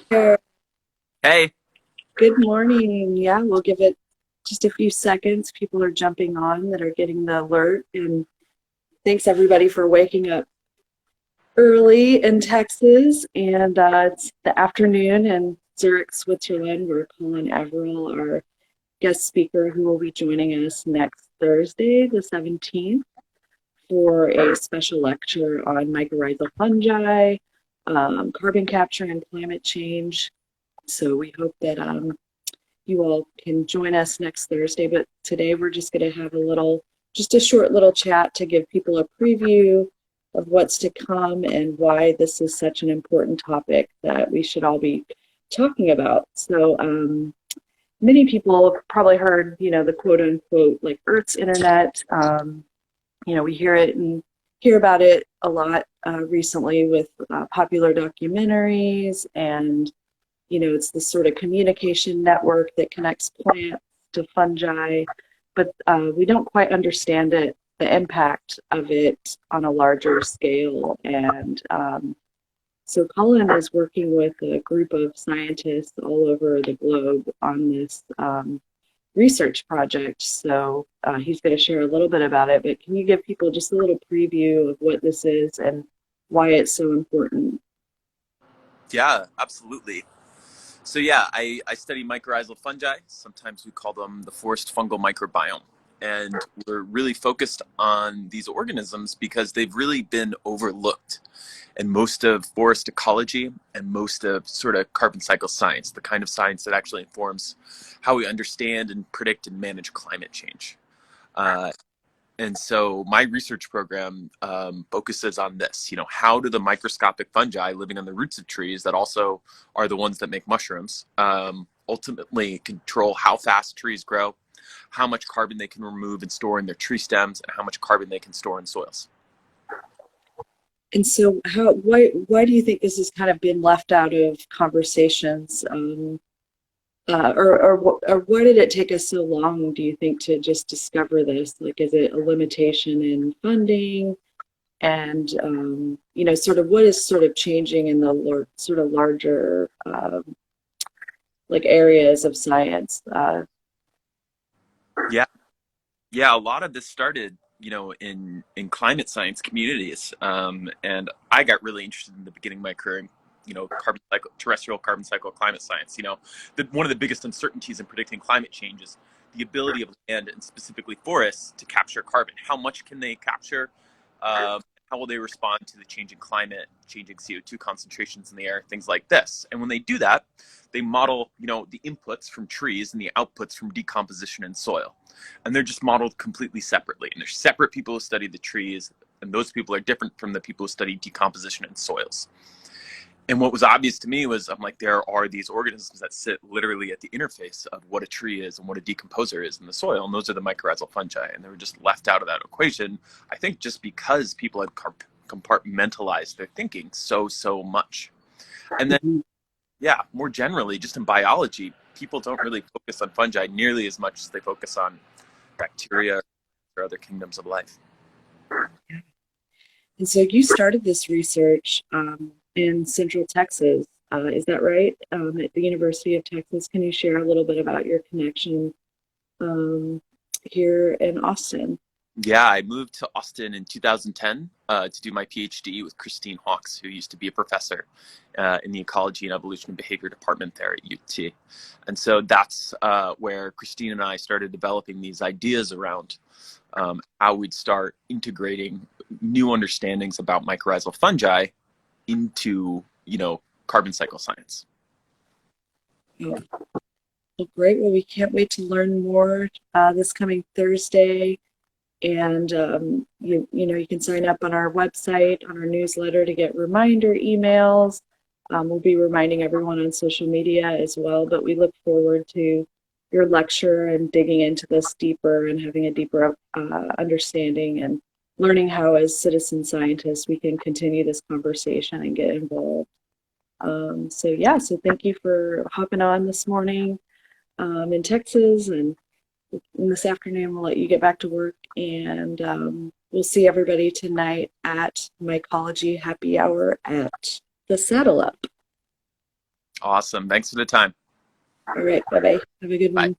There. Hey. Good morning. Yeah, we'll give it just a few seconds. People are jumping on that are getting the alert. And thanks everybody for waking up early in Texas. And it's the afternoon in Zurich, Switzerland, where Colin Averill, our guest speaker, who will be joining us next Thursday, the 17th, for a special lecture on mycorrhizal fungi, carbon capture, and climate change. So we hope that you all can join us next Thursday, but today we're just going to have just a short little chat to give people a preview of what's to come and why this is such an important topic that we should all be talking about. So many people have probably heard, the quote unquote, like Earth's internet. We hear about it a lot recently with popular documentaries and it's this sort of communication network that connects plants to fungi, but we don't quite understand the impact of it on a larger scale. And so Colin is working with a group of scientists all over the globe on this research project. So he's going to share a little bit about it, but can you give people just a little preview of what this is and why it's so important? Yeah, absolutely. So yeah, I study mycorrhizal fungi. Sometimes we call them the forest fungal microbiome. And we're really focused on these organisms because they've really been overlooked in most of forest ecology and most of sort of carbon cycle science, the kind of science that actually informs how we understand and predict and manage climate change. Uh, And so my research program focuses on this. How do the microscopic fungi living on the roots of trees that also are the ones that make mushrooms ultimately control how fast trees grow, how much carbon they can remove and store in their tree stems, and how much carbon they can store in soils? And so, why do you think this has kind of been left out of conversations, or why did it take us so long? Do you think to just discover this? Like, is it a limitation in funding, and sort of what is sort of changing in the sort of larger like areas of science? Yeah, yeah. A lot of this started, in climate science communities, and I got really interested in the beginning of my career in, carbon cycle, terrestrial carbon cycle, climate science. One of the biggest uncertainties in predicting climate change is the ability of land and specifically forests to capture carbon. How much can they capture? How will they respond to the changing climate, changing CO2 concentrations in the air, things like this? And when they do that, they model, the inputs from trees and the outputs from decomposition in soil. And they're just modeled completely separately. And there's separate people who study the trees, and those people are different from the people who study decomposition in soils. And what was obvious to me was, I'm like, there are these organisms that sit literally at the interface of what a tree is and what a decomposer is in the soil, and those are the mycorrhizal fungi. And they were just left out of that equation, I think just because people had compartmentalized their thinking so much. And then, Mhm. yeah, more generally, just in biology, people don't really focus on fungi nearly as much as they focus on bacteria or other kingdoms of life. And so you started this research in Central Texas, is that right? At the University of Texas. Can you share a little bit about your connection um, here in Austin? Yeah, I moved to Austin in 2010 to do my PhD with Christine Hawkes, who used to be a professor in the Ecology and Evolution and Behavior Department there at UT. And so that's where Christine and I started developing these ideas around how we'd start integrating new understandings about mycorrhizal fungi into, carbon cycle science. Oh, well, great. Well, we can't wait to learn more this coming Thursday. And you can sign up on our website, on our newsletter to get reminder emails. We'll be reminding everyone on social media as well, but we look forward to your lecture and digging into this deeper and having a deeper understanding and learning how as citizen scientists we can continue this conversation and get involved. So thank you for hopping on this morning in Texas, and this afternoon we'll let you get back to work, and we'll see everybody tonight at Mycology Happy Hour at the Saddle Up. Awesome. Thanks for the time. All right. Bye bye. Have a good Bye. one.